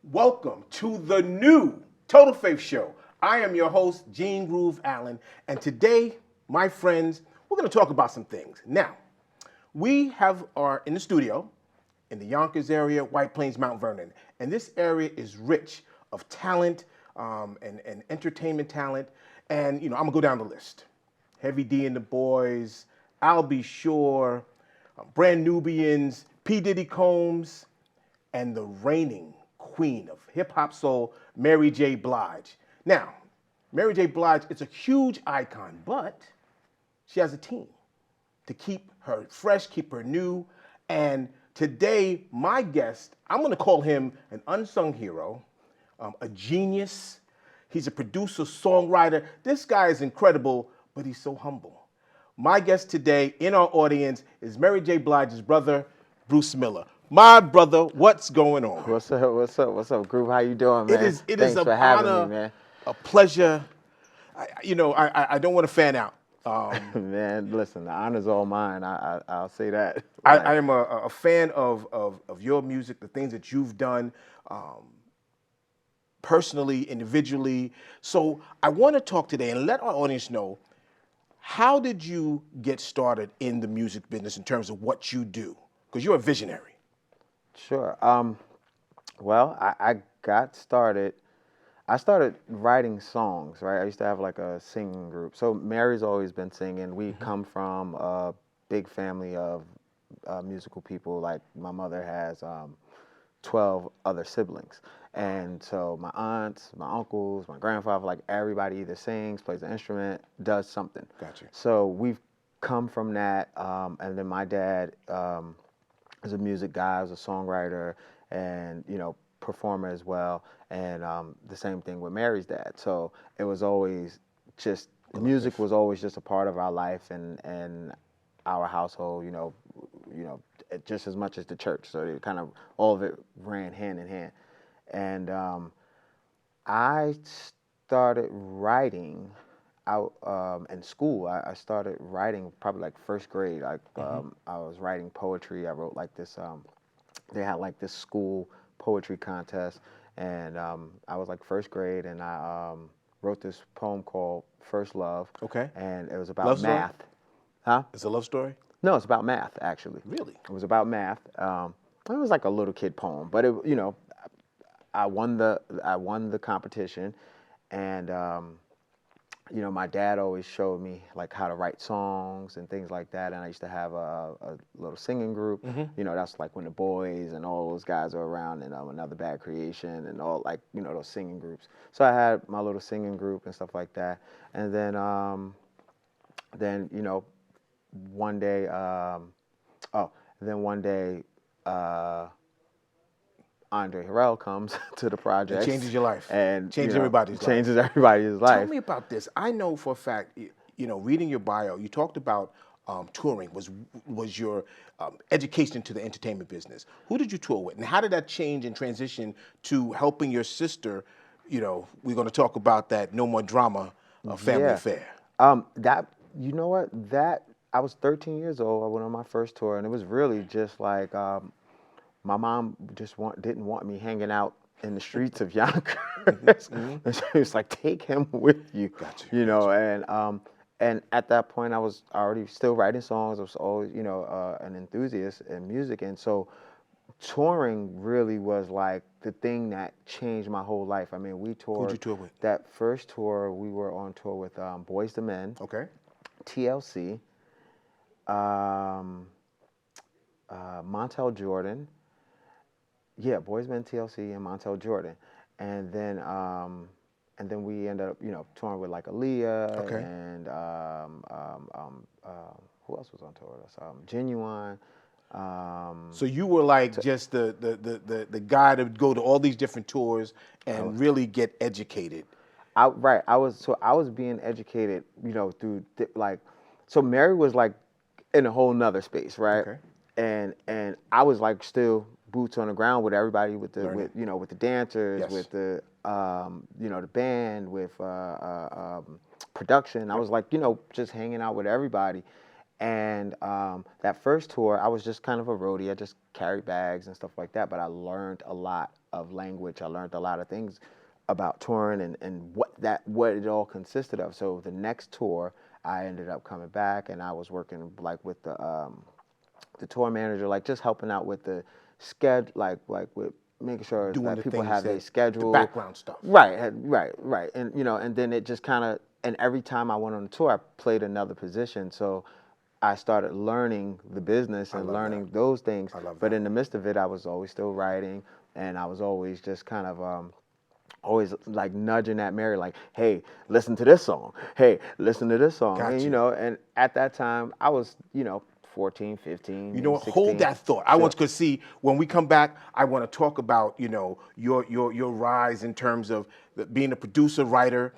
Welcome to the new Total Faith Show. I am your host, Gene Groove Allen, and today, my friends, we're going to talk about some things. Now, we are in the studio in the Yonkers area, White Plains, Mount Vernon, and this area is rich of talent and entertainment talent. And I'm gonna go down the list: Heavy D and the Boys, I'll Be Sure, Brand Nubians, P Diddy Combs, and the reigning queen of hip hop soul, Mary J Blige. Now, Mary J Blige is a huge icon, but she has a team to keep her fresh, keep her new. And today, my guest, I'm gonna call him an unsung hero, a genius. He's a producer, songwriter. This guy is incredible, but he's so humble. My guest today in our audience is Mary J Blige's brother, Bruce Miller. My brother, what's going on? What's up? What's up, Groove? How you doing, man? It is Thanks an for having honor, me, man. a pleasure. I don't want to fan out. Man, listen, the honor's all mine. I'll say that. I am a fan of your music, the things that you've done personally, individually. So I want to talk today and let our audience know, how did you get started in the music business in terms of what you do? Because you're a visionary. Sure. Well, I got started. I started writing songs, right? I used to have like a singing group. So Mary's always been singing. We come from a big family of musical people. Like my mother has 12 other siblings. And so my aunts, my uncles, my grandfather, like everybody either sings, plays an instrument, does something. Gotcha. So we've come from that. And then my dad is a music guy, was a songwriter, and performer as well. And the same thing with Mary's dad. So it was always just music was always just a part of our life and our household. Just as much as the church. So it kind of all of it ran hand in hand. And I started writing out in school. I started writing probably like first grade. I was writing poetry. I wrote like this. They had like this school poetry contest, and I was like first grade, and I wrote this poem called First Love. Okay. And it was about Love story? math. Huh? It's a love story? No, it's about math actually. Really? It was about math. It was like a little kid poem, but I won the competition, and my dad always showed me like how to write songs and things like that. And I used to have a little singing group. That's like when the boys and all those guys are around, and Another Bad Creation and all like those singing groups. So I had my little singing group and stuff like that. And then one day, one day. Andre Harrell comes to the project. It changes your life. And changes everybody's life. Changes everybody's life. Tell me about this. I know for a fact, reading your bio, you talked about touring was your education into the entertainment business. Who did you tour with, and how did that change and transition to helping your sister? We're going to talk about that No More Drama family affair. That I was 13 years old. I went on my first tour, and it was really just like. My mom just didn't want me hanging out in the streets of Yonkers. And so she was like, take him with you. Gotcha. And at that point I was already still writing songs. I was always, an enthusiast in music. And so touring really was like the thing that changed my whole life. I mean, we toured. Who'd you tour with? That first tour, we were on tour with Boyz II Men. Okay. TLC, Montel Jordan. Yeah, Boyz II Men, TLC, and Montel Jordan, and then we ended up, touring with like Aaliyah, Okay. and who else was on tour with us? Genuine. So you were like just the guy to go to all these different tours and really get educated. I was being educated, through so Mary was like in a whole nother space, right? Okay. And I was like still boots on the ground with everybody, with the with the dancers, Yes. with the the band, with production. I was like just hanging out with everybody, And that first tour, I was just kind of a roadie. I just carried bags and stuff like that. But I learned a lot of language. I learned a lot of things about touring and what it all consisted of. So the next tour, I ended up coming back, and I was working like with the tour manager, like just helping out with the schedule, like with making sure Doing that the people things have their the schedule, background stuff. right, and and then it just kind of, and every time I went on the tour, I played another position, so I started learning the business and learning those things. But in the midst of it, I was always still writing, and I was always just kind of always like nudging at Mary, like, hey, listen to this song. Hey, listen to this song. Got And you. and at that time, I was 14, 15, You know what? 16. Hold that thought. I Sure. want to see when we come back. I want to talk about your rise in terms of being a producer, writer.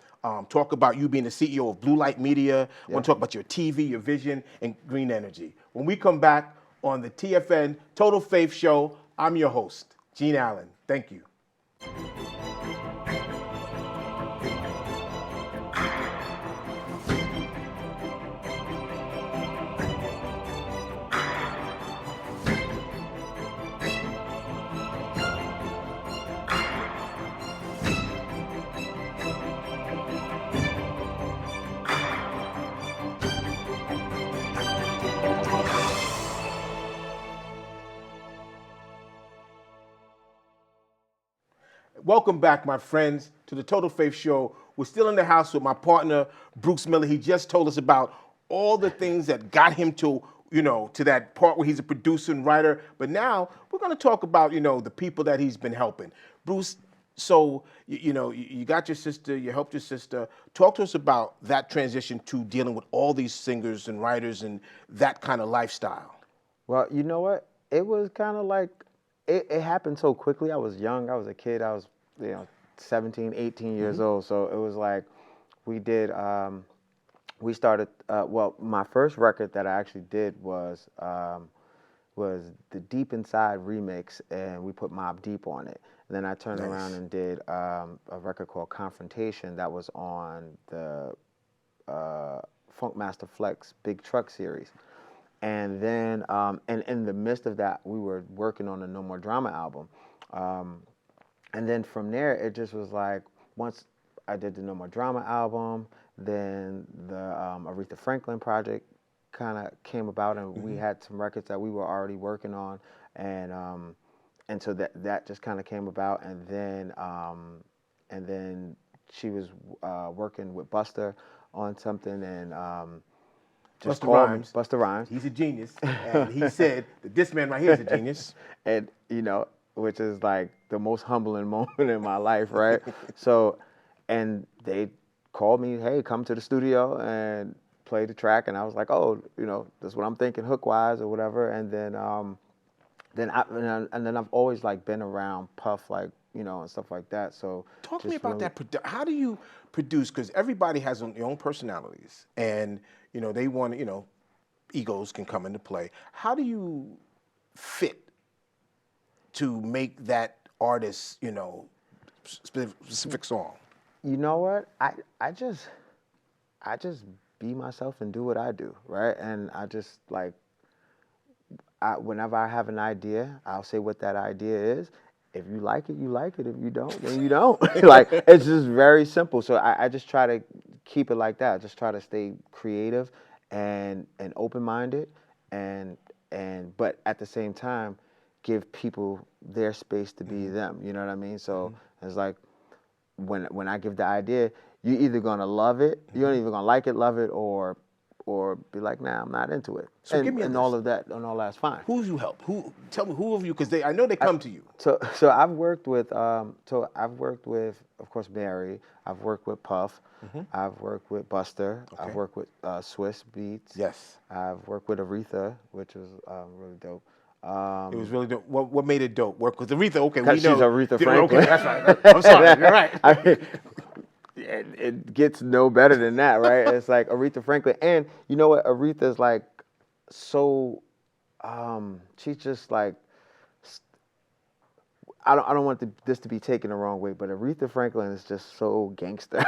Talk about you being the CEO of Blue Light Media. I want to talk about your TV, your vision, and green energy. When we come back on the TFN Total Faith Show, I'm your host, Gene Allen. Thank you. Welcome back, my friends, to the Total Faith Show. We're still in the house with my partner, Bruce Miller. He just told us about all the things that got him to, to that part where he's a producer and writer. But now we're going to talk about, the people that he's been helping. Bruce, so, you got your sister, you helped your sister. Talk to us about that transition to dealing with all these singers and writers and that kind of lifestyle. Well, you know what? It was kind of like, it happened so quickly. I was young. I was a kid. I was, 17, 18 years old. So it was like we started, well, my first record that I actually did was the Deep Inside remix, and we put Mobb Deep on it. And then I turned around and did a record called Confrontation that was on the Funkmaster Flex Big Truck series. And then, and in the midst of that, we were working on the No More Drama album. And then from there, it just was like, once I did the No More Drama album, then the Aretha Franklin project kind of came about, and we had some records that we were already working on, and so that just kind of came about, and then she was working with Buster on something, and just Busta Rhymes. He's a genius, and he said that this man right here is a genius. And which is like the most humbling moment in my life, right? So, and they called me, hey, come to the studio and play the track, and I was like, oh, this is what I'm thinking hook wise or whatever, and then I've always like been around Puff, like and stuff like that. So talk to me about that. How do you produce? Because everybody has their own personalities, and they want egos can come into play. How do you fit to make that artist specific song? You know what? I just be myself and do what I do, right? And I just like, whenever I have an idea, I'll say what that idea is. If you like it, you like it. If you don't, then you don't. Like, it's just very simple. So I just try to keep it like that. I just try to stay creative and open-minded, but at the same time, give people their space to be them. You know what I mean? So it's like, when I give the idea, you're either gonna love it, you're either gonna like it, love it, or be like, nah, I'm not into it. So give me all of that, and all that's fine. Who's you help? Tell me who of you? Because I know they come to you. So I've worked with of course, Mary. I've worked with Puff. I've worked with Buster. Okay. I've worked with Swiss Beats. Yes. I've worked with Aretha, which was really dope. It was really dope. What made it dope? Because Aretha, okay, we know. She's Aretha Franklin. Okay, that's right. I'm sorry, you're right. I mean, it gets no better than that, right? It's like Aretha Franklin. And you know what? Aretha's like so, she's just like, I don't want this to be taken the wrong way, but Aretha Franklin is just so gangster.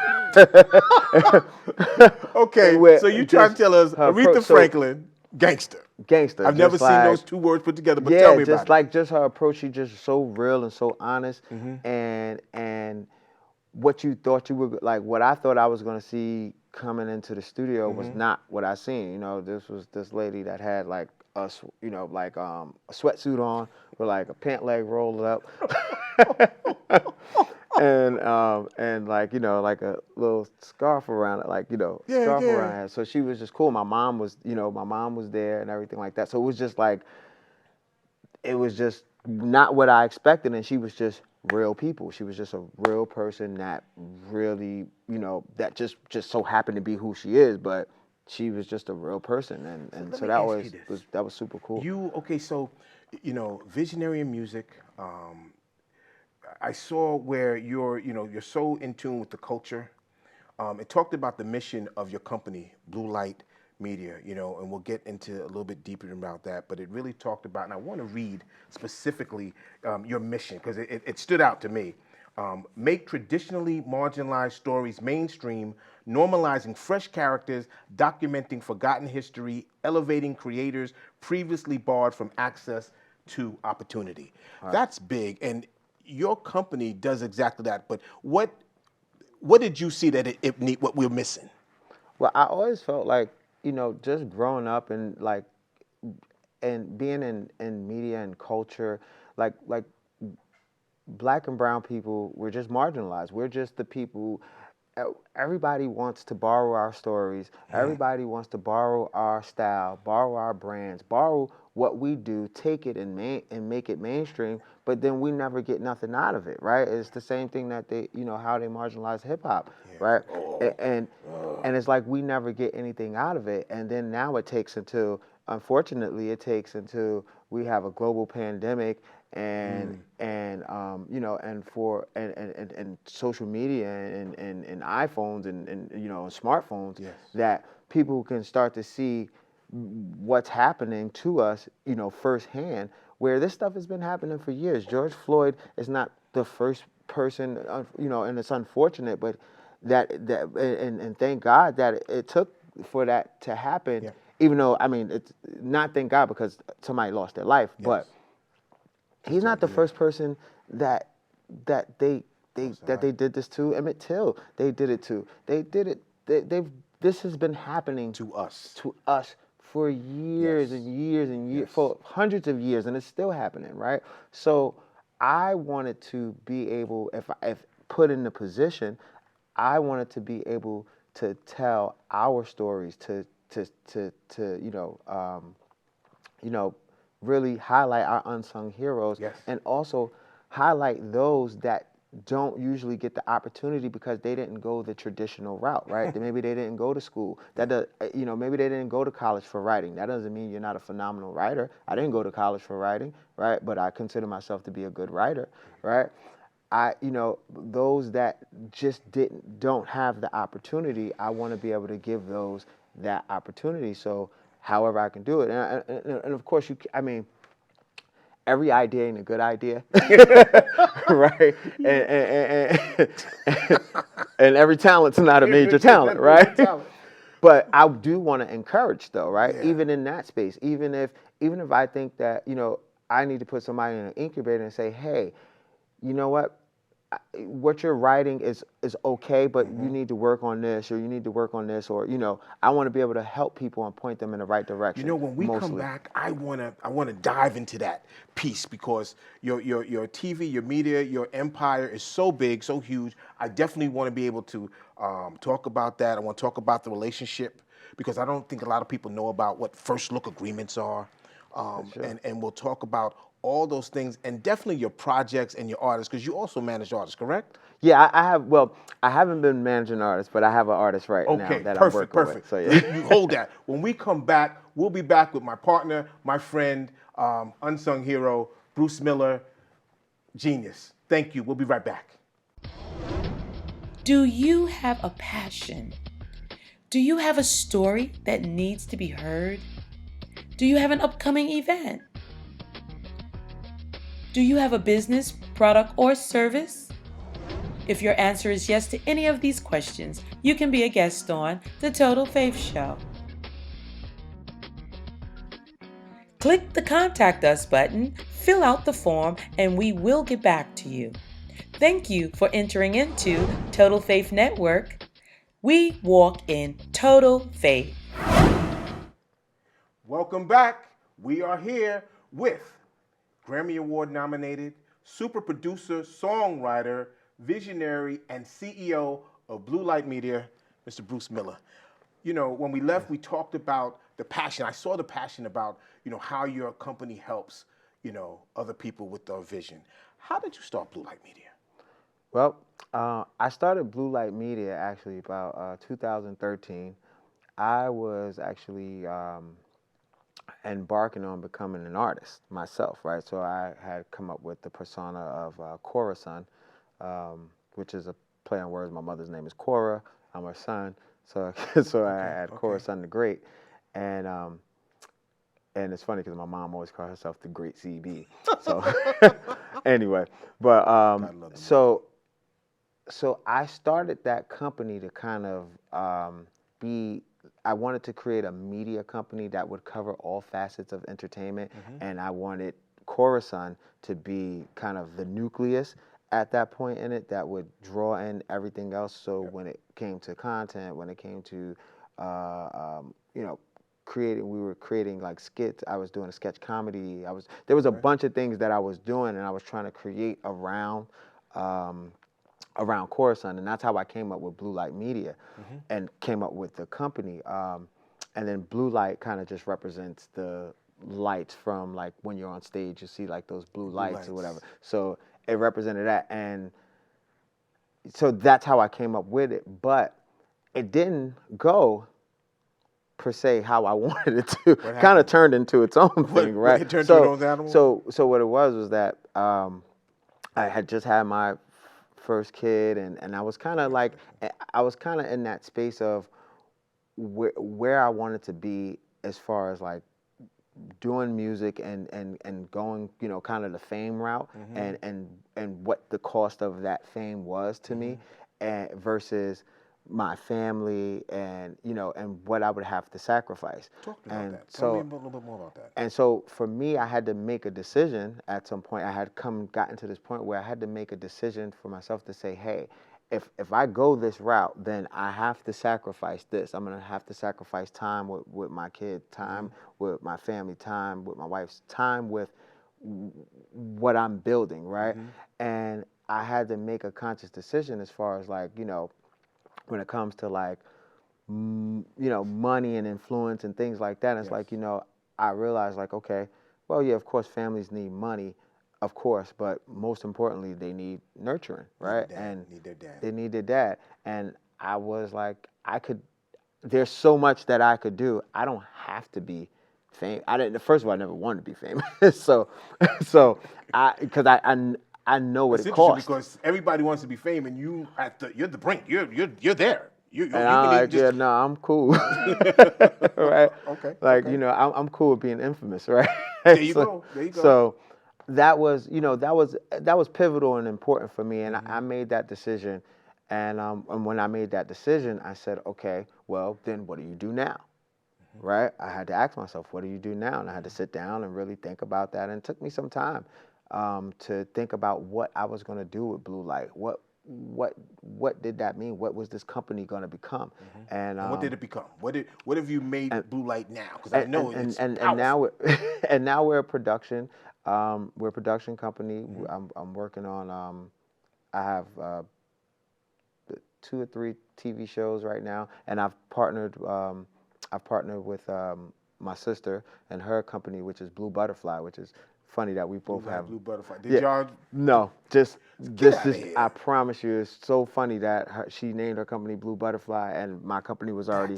Okay, so you trying to tell us Aretha Franklin Gangster. Gangster. I've never just seen like, those two words put together, but yeah, tell me just about like just her approach. She's just so real and so honest, and what you thought you were like, what I thought I was gonna see coming into the studio was not what I seen. You know, this was this lady that had like you know, like a sweatsuit on with like a pant leg rolled up, and like, you know, like a little scarf around it, like, you know, Yeah, scarf yeah. around it. So she was just cool. My mom was, you know, my mom was there and everything like that. So it was just like, it was just not what I expected, and she was just real people. She was just a real person that really, you know, that just so happened to be who she is, but she was just a real person, and let so me that ask you this. was super cool. Okay, so, you know, visionary in music. I saw where you're so in tune with the culture. It talked about the mission of your company, Blue Light Media, you know, and we'll get into a little bit deeper about that. But it really talked about, and I want to read specifically your mission because it stood out to me. Make traditionally marginalized stories mainstream, normalizing fresh characters, documenting forgotten history, elevating creators previously barred from access to opportunity. That's big, and your company does exactly that. But what did you see that it need, what we're missing? Well, I always felt like, you know, just growing up and like, and being in media and culture, like black and brown people, we're just marginalized. We're just the people. Everybody wants to borrow our stories. Everybody wants to borrow our style, borrow our brands, borrow what we do, take it and make it mainstream. But then we never get nothing out of it, right? It's the same thing that they, you know, how they marginalize hip hop, right? And it's like we never get anything out of it. And then now it takes until, unfortunately, it takes until we have a global pandemic and you know, and social media and iPhones and you know, smartphones, that people can start to see what's happening to us, you know, firsthand, where this stuff has been happening for years. George Floyd is not the first person, you know, and it's unfortunate, but and thank God that it took for that to happen. Even though, I mean, it's not thank God because somebody lost their life, but he's not the first person that they did this to. Emmett Till, they did it to. They did it. They've this has been happening To us. For years and years and years, for hundreds of years, and it's still happening, right? So I wanted to be able, if put in the position, I wanted to be able to tell our stories, to you know, really highlight our unsung heroes, and also highlight those that don't usually get the opportunity because they didn't go the traditional route, right? Maybe they didn't go to school. You know, maybe they didn't go to college for writing. That doesn't mean you're not a phenomenal writer. I didn't go to college for writing, right? But I consider myself to be a good writer, right? You know, those that just don't have the opportunity, I want to be able to give those that opportunity. So however I can do it, and of course I mean, every idea ain't a good idea, right? And every talent's not a major talent, right? But I do want to encourage, though, right? Even in that space, even if I think that, you know, I need to put somebody in an incubator and say, hey, you know what you're writing is okay, but you need to work on this, or you need to work on this, or, you know, I want to be able to help people and point them in the right direction. You know, when we come back, I wanna dive into that piece because your TV, your media, your empire is so big, so huge. I definitely want to be able to talk about that. I want to talk about the relationship because I don't think a lot of people know about what first look agreements are, and we'll talk about all those things, and definitely your projects and your artists, because you also manage artists, correct? Yeah, I have. Well, I haven't been managing artists, but I have an artist right now that I'm working with. So You hold that. When we come back, we'll be back with my partner, my friend, unsung hero, Bruce Miller, genius. Thank you. We'll be right back. Do you have a passion? Do you have a story that needs to be heard? Do you have an upcoming event? Do you have a business, product, or service? If your answer is yes to any of these questions, you can be a guest on The Total Faith Show. Click the Contact Us button, fill out the form, and we will get back to you. Thank you for entering into Total Faith Network. We walk in total faith. Welcome back. We are here with Grammy Award nominated, super producer, songwriter, visionary, and CEO of Blue Light Media, Mr. Bruce Miller. You know, when we left, we talked about the passion. I saw the passion about, how your company helps, other people with their vision. How did you start Blue Light Media? Well, I started Blue Light Media actually about 2013. I was actually embarking on becoming an artist myself, right? So I had come up with the persona of Cora Son, which is a play on words. My mother's name is Cora. I'm her son. So I had Cora Son the Great. And it's funny because my mom always called herself the Great CB. So anyway, but so I started that company to kind of I wanted to create a media company that would cover all facets of entertainment, and I wanted Coruscant to be kind of the nucleus at that point in it that would draw in everything else. So when it came to content, when it came to we were creating like skits. I was doing a sketch comedy. There was a bunch of things that I was doing, and I was trying to create around Coruscant, and that's how I came up with Blue Light Media, and came up with the company. And then Blue Light kind of just represents the lights from like when you're on stage, you see like those blue lights or whatever. So it represented that, and so that's how I came up with it. But it didn't go per se how I wanted it to. Kind of turned into its own thing, right? It turned into its own animal? So what it was that I had just had my first kid, and I was kind of like, I was kind of in that space of where I wanted to be as far as like doing music and going, kind of the fame route, and what the cost of that fame was to me, and versus my family and and what I would have to sacrifice. Talk to me about that. Tell me a little bit more about that. And so for me, I had to make a decision at some point. I had gotten to this point where I had to make a decision for myself to say, hey, if I go this route, then I have to sacrifice this. I'm gonna have to sacrifice time with my kid, time with my family, time with my wife's, time with what I'm building, right? And I had to make a conscious decision as far as like, when it comes to like, money and influence and things like that. It's like, I realized like, okay, well, yeah, of course, families need money, of course, but most importantly, they need nurturing, right? Need their dad. They need their dad. And I was like, there's so much that I could do. I don't have to be famous. First of all, I never wanted to be famous. so because I know what it costs. Because everybody wants to be famous, and you're the brink. You're there. No, I'm cool. Right? Okay. Like, I'm cool with being infamous, right? There you go. So that was pivotal and important for me, and I made that decision. And when I made that decision, I said, okay, well, then what do you do now? Right? I had to ask myself, what do you do now? And I had to sit down and really think about that. And it took me some time to think about what I was going to do with Blue Light. What did that mean? What was this company going to become? And what did it become? What have you made Blue Light now? Because I know it's now we're a production. We're a production company. I'm working on. I have 2 or 3 TV shows right now, and I've partnered with my sister and her company, which is Blue Butterfly, which is funny that we both have. Blue Butterfly. Did y'all? No, just this is. I promise you, it's so funny that she named her company Blue Butterfly, and my company was already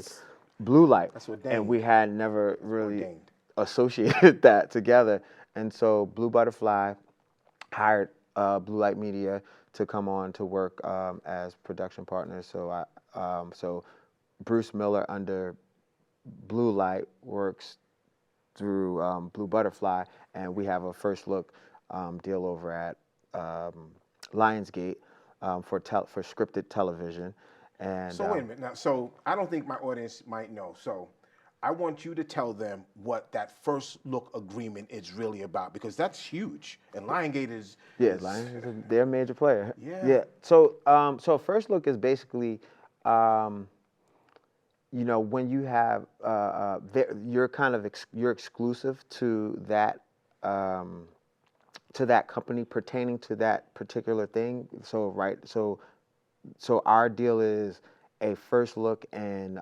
Blue Light, and we had never really associated that together. And so Blue Butterfly hired Blue Light Media to come on to work as production partners. So so Bruce Miller under Blue Light works through Blue Butterfly, and we have a first look deal over at Lionsgate for scripted television. And so wait a minute now. So I don't think my audience might know. So I want you to tell them what that first look agreement is really about, because that's huge. And Lionsgate is they're a major player. Yeah. So first look is basically, when you have you're kind of you're exclusive to that company pertaining to that particular thing. So our deal is a first look in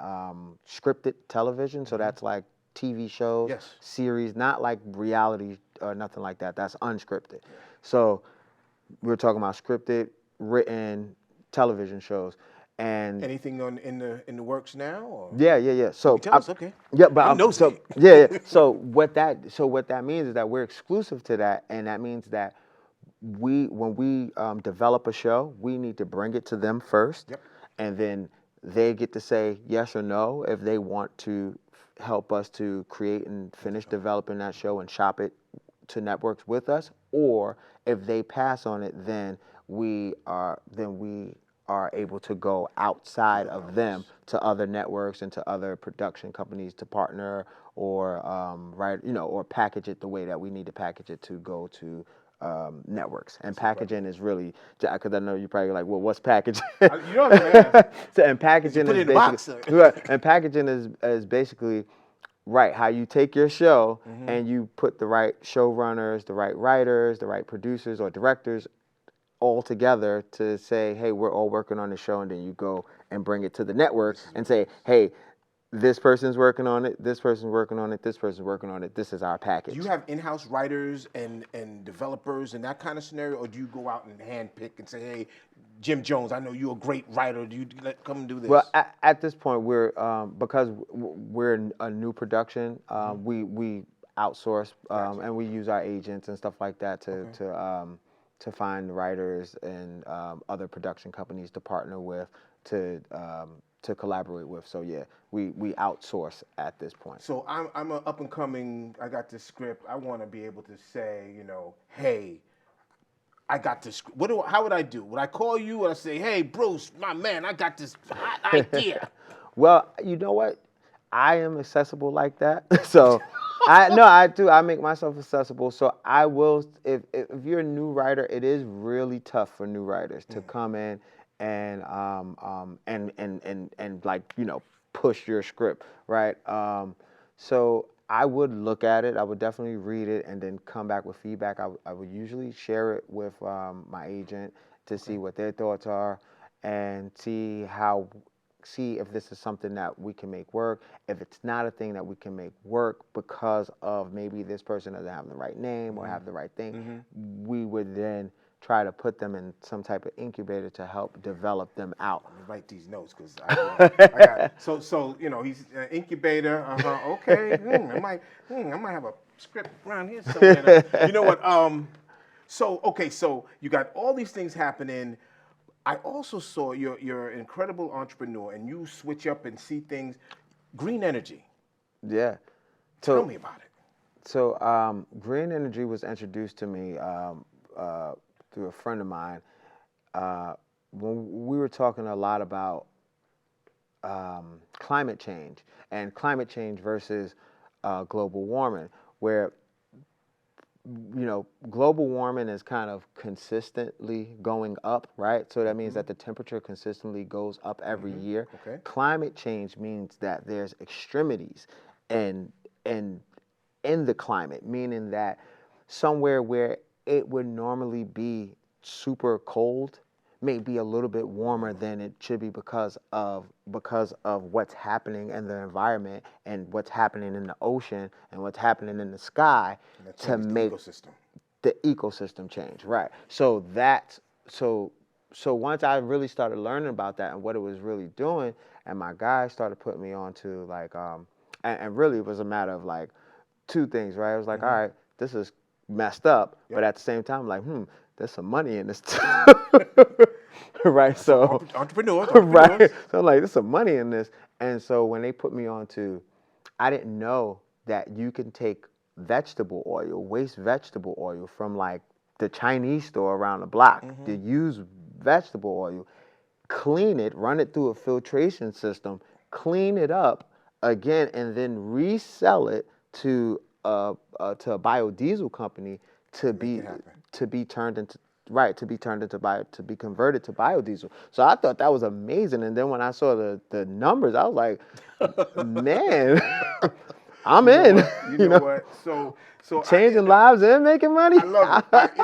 scripted television. So that's like TV shows, Yes. series, not like reality or nothing like that. That's unscripted. So we're talking about scripted, written television shows. And Anything in the works now? Or? yeah. So tell us, okay. Yeah, but I'm nosy. so yeah. So what that means is that we're exclusive to that, and that means that when we develop a show, we need to bring it to them first, and then they get to say yes or no if they want to help us to create and finish developing that show and shop it to networks with us, or if they pass on it, then we are able to go outside of them to other networks and to other production companies to partner or or package it the way that we need to package it to go to networks. And packaging is really, because I know you're probably like, well, what's packaging? You know what I'm saying? And packaging put it is in the box. basically right. And packaging is basically right how you take your show and you put the right showrunners, the right writers, the right producers or directors all together to say, hey, we're all working on the show, and then you go and bring it to the network and say, hey, this person's working on it, this person's working on it, this person's working on it, this is our package. Do you have in-house writers and developers and that kind of scenario, or do you go out and handpick and say, hey, Jim Jones, I know you're a great writer, do you come and do this? Well, at this point, we're because we're a new production, we outsource and we use our agents and stuff like that to find writers and other production companies to partner with to collaborate with. So yeah, we outsource at this point. So I'm an up and coming. I got this script. I want to be able to say, hey, I got this. How would I do? Would I call you? Would I say, hey, Bruce, my man, I got this hot idea? Well, you know what? I am accessible like that. So I do. I make myself accessible. So I will. If you're a new writer, it is really tough for new writers to come in and like push your script, right? So I would look at it. I would definitely read it and then come back with feedback. I would usually share it with my agent to see what their thoughts are and see if this is something that we can make work. If it's not a thing that we can make work because of maybe this person doesn't have the right name or have the right thing, we would then try to put them in some type of incubator to help develop them out. Let me write these notes because I got so he's an incubator. Okay, I might have a script around here somewhere. You know what? So you got all these things happening. I also saw you're an incredible entrepreneur, and you switch up and see things. Green energy. Yeah. Tell me about it. So green energy was introduced to me through a friend of mine when we were talking a lot about climate change versus global warming, where global warming is kind of consistently going up, right? So that means that the temperature consistently goes up every year. Okay. Climate change means that there's extremities in the climate, meaning that somewhere where it would normally be super cold may be a little bit warmer than it should be because of what's happening in the environment and what's happening in the ocean and what's happening in the sky to make the ecosystem change, right? So once I really started learning about that and what it was really doing, and my guys started putting me on to like and really it was a matter of like two things, right? I was like, all right, this is messed up, but at the same time, like, there's some money in this too. Right? So entrepreneurs. Right. So like there's some money in this. And so when they put me on to, I didn't know that you can take waste vegetable oil from like the Chinese store around the block, the used vegetable oil, clean it, run it through a filtration system, clean it up, again and then resell it to a biodiesel company to be turned into to be converted to biodiesel. So I thought that was amazing. And then when I saw the numbers, I was like, man, I'm in. You know what? So changing lives and making money. I love it.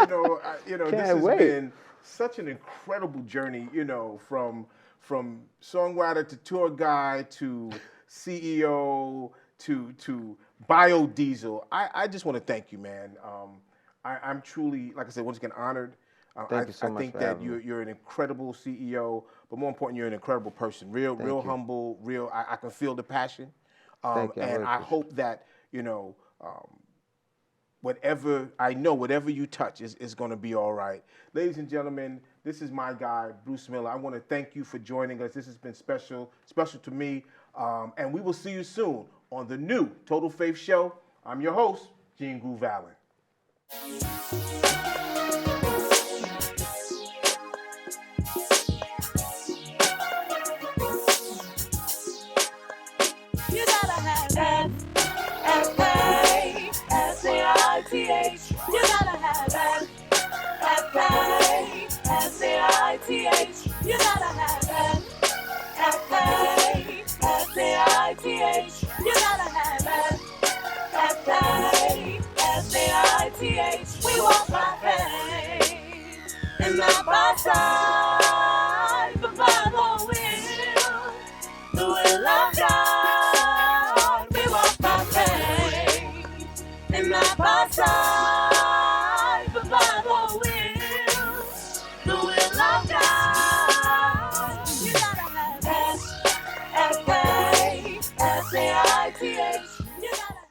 This Can't has wait. been such an incredible journey. From songwriter to tour guide to CEO to biodiesel. I just want to thank you, man. I'm truly, like I said, once again honored. Thank you so much think for that having me. you're an incredible CEO, but more important, you're an incredible person. Real you. humble. Real. I can feel the passion. Thank you. I And really I appreciate hope that whatever you touch is going to be all right. Ladies and gentlemen, this is my guy, Bruce Miller. I want to thank you for joining us. This has been special to me. And we will see you soon on the new Total Faith Show. I'm your host, Gene Groove Allen. You gotta have F-A-S-A-I-T-H. You gotta have F-A-S-A-I-T-H.